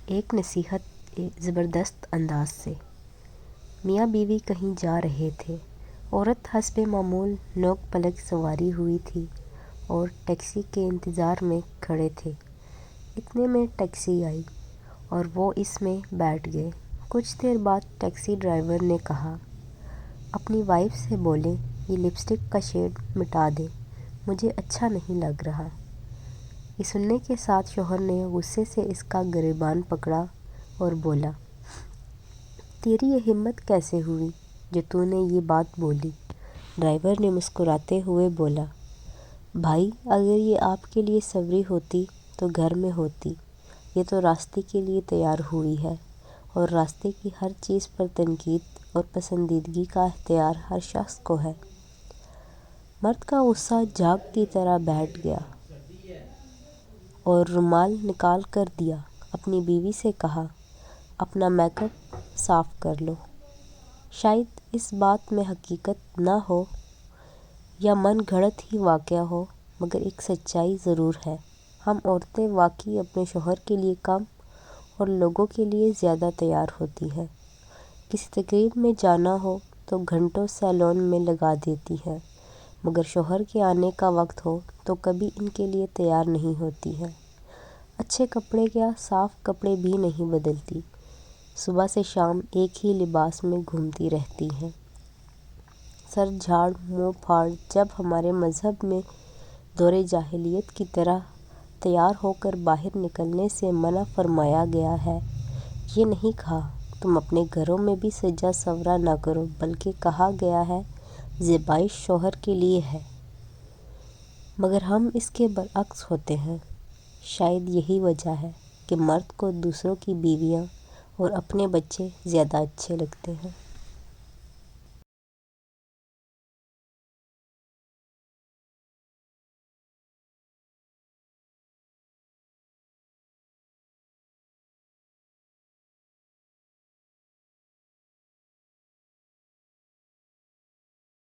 ایک نصیحت زبردست انداز سے۔ میاں بیوی کہیں جا رہے تھے۔ عورت حسب معمول نوک پلک سنواری ہوئی تھی اور ٹیکسی کے انتظار میں کھڑے تھے۔ اتنے میں ٹیکسی آئی اور وہ اس میں بیٹھ گئے۔ کچھ دیر بعد ٹیکسی ڈرائیور نے کہا، اپنی وائف سے بولیں یہ لپسٹک کا شیڈ مٹا دے، مجھے اچھا نہیں لگ رہا۔ یہ سننے کے ساتھ شوہر نے غصے سے اس کا گریبان پکڑا اور بولا، تیری یہ ہمت کیسے ہوئی جو تو نے یہ بات بولی؟ ڈرائیور نے مسکراتے ہوئے بولا، بھائی اگر یہ آپ کے لیے سوری ہوتی تو گھر میں ہوتی، یہ تو راستے کے لیے تیار ہوئی ہے، اور راستے کی ہر چیز پر تنقید اور پسندیدگی کا اختیار ہر شخص کو ہے۔ مرد کا غصہ جھاگ کی طرح بیٹھ گیا اور رومال نکال کر دیا۔ اپنی بیوی سے کہا، اپنا میک اپ صاف کر لو۔ شاید اس بات میں حقیقت نہ ہو یا من گھڑت ہی واقعہ ہو، مگر ایک سچائی ضرور ہے۔ ہم عورتیں واقعی اپنے شوہر کے لیے کم اور لوگوں کے لیے زیادہ تیار ہوتی ہیں۔ کسی تقریب میں جانا ہو تو گھنٹوں سیلون میں لگا دیتی ہیں، مگر شوہر کے آنے کا وقت ہو تو کبھی ان کے لیے تیار نہیں ہوتی ہیں۔ اچھے کپڑے کیا صاف کپڑے بھی نہیں بدلتی، صبح سے شام ایک ہی لباس میں گھومتی رہتی ہیں۔ سر جھاڑ منہ پھاڑ جب ہمارے مذہب میں دور جاہلیت کی طرح تیار ہو کر باہر نکلنے سے منع فرمایا گیا ہے، یہ نہیں کہا تم اپنے گھروں میں بھی سجا سورا نہ کرو، بلکہ کہا گیا ہے زیبائش شوہر کے لیے ہے، مگر ہم اس کے برعکس ہوتے ہیں۔ شاید یہی وجہ ہے کہ مرد کو دوسروں کی بیویاں اور اپنے بچے زیادہ اچھے لگتے ہیں۔